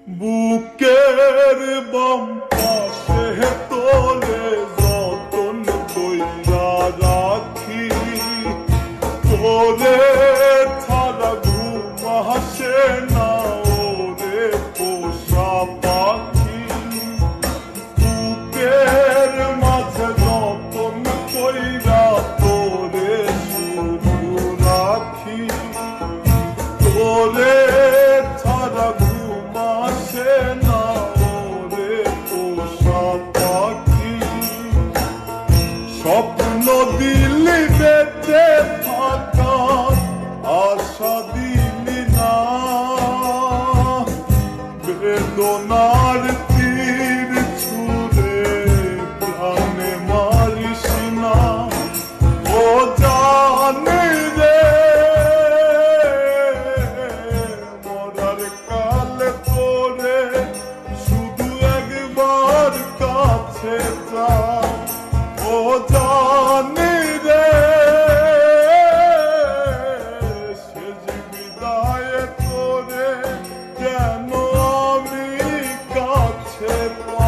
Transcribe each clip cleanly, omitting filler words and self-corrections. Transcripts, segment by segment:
বুকের বাম পাশে তোরে যতন কইরা রাখি, তোরে ছাড়া ঘুম আসে না ওরে পোষা পাখি। বুকের মাঝে যতন কইরা তোরে শুধু রাখি, তোরে ছাড়া ঘুম আসে না ওরে পোষা পাখি। স্বপ্ন দিলি বেঁচে থাকার আশা দিলি না, বেদনার তীর ছুঁড়ে প্রাণে মারিস না। ও জানি রে মরার কালে তোরে শুধু একবার কাছে যা। ও জানি রে শেষ বিদায়ে তোরে যেন আমি কাছে পাই।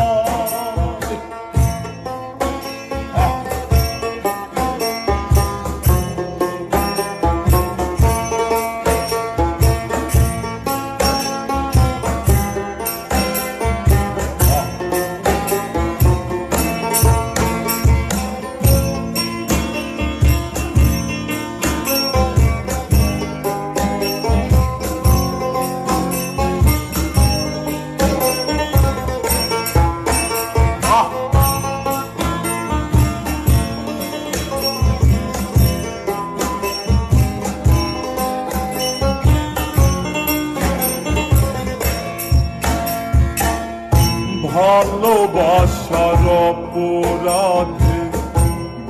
ভালোবাসার অপরাধে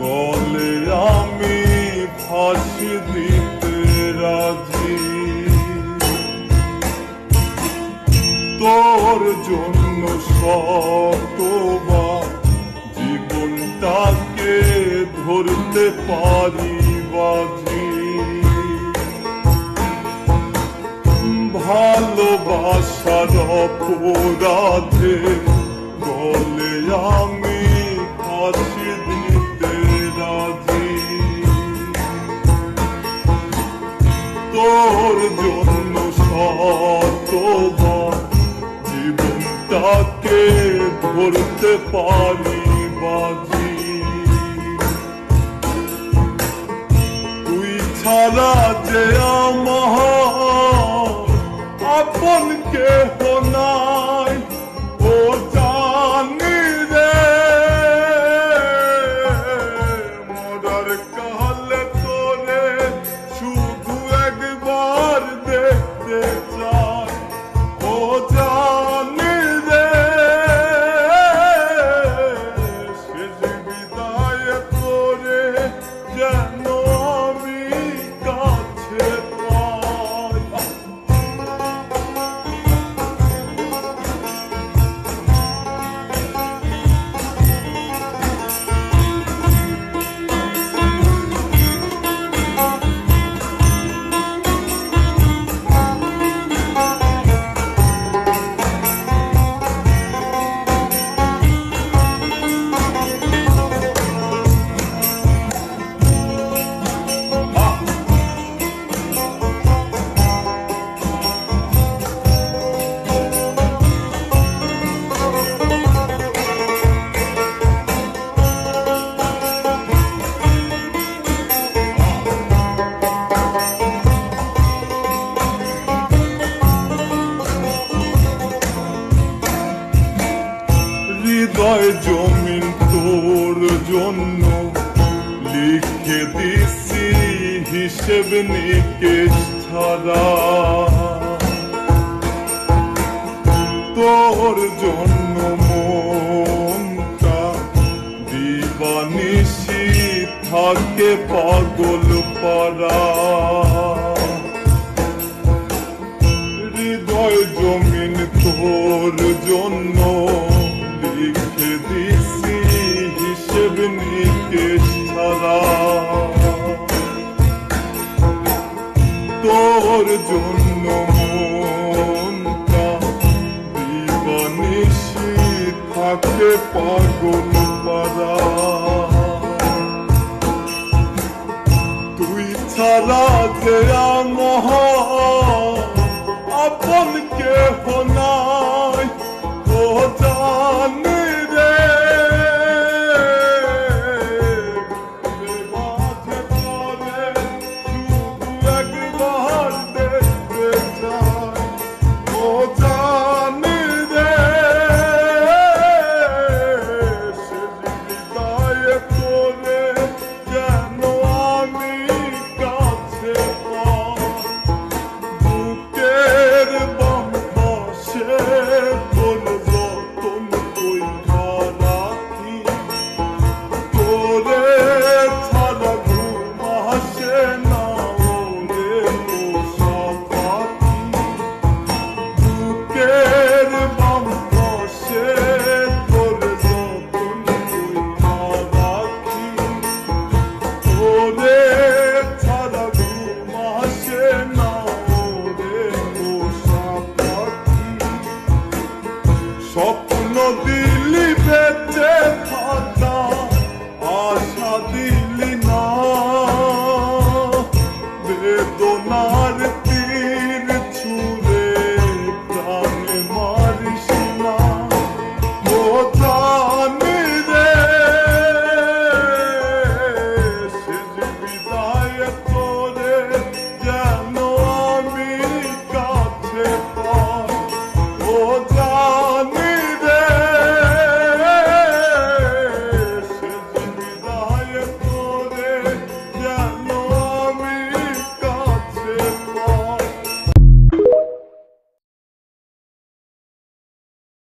গলে আমি ফাঁসি দিতে রাজি, তোর জন্য শতবার জীবনটাকে ধরতে পারি বাজি। ভালোবাসার অপরাধে গলে আমি ফাঁসি দিতে রাজি, তোর জন্য শতবার জীবনটাকে ধরতে পারি বাজি। তুই ছাড়া যে আমার আপন কেহ নাই, ও জানি রে মরার কালে তোরে শুধু একবার দেখতে চাই। ও জানি রে শেষ বিদায়ে তোরে যেন আমি কাছে পাই। হৃদয় জমিন তোর জন্য লিখে দিছি হিসেব নিকেশ ছাড়া, তোর জন্য মনটা দিবানিশি থাকে পাগল পারা। হৃদয় জমিন তোর জন্য লিখে দিছি হিসেব নিকেশ ছাড়া, তোর জন্য মনটা থাকে পাগল পারা। তুই ছাড়া যে আমার আপন কেহ নাই, ও জানি রে মাঝে পরে শুধু একবার দেখতে চাই, ও জানি রে সে হৃদয়ে পড়ে যেন আমি কাছে পাই। বুকের বাম পাশে তোর যতন কইরা রাখি, তোরে ছাড়া ঘুম আসে না ওরে পোষা পাখি। বুকের বাম পাশে তোর যতন কইরা রাখি, তোরে ছাড়া ঘুম আসে না ওরে পোষা পাখি। স্বপ্ন দিলি বেঁচে থাকা, আশা দিলি না, বেদনার তীর ছুঁড়ে প্রাণে মারিস না, ও জানি রে শেষ বিদায় করে যেন আমি কাছে পাই, ও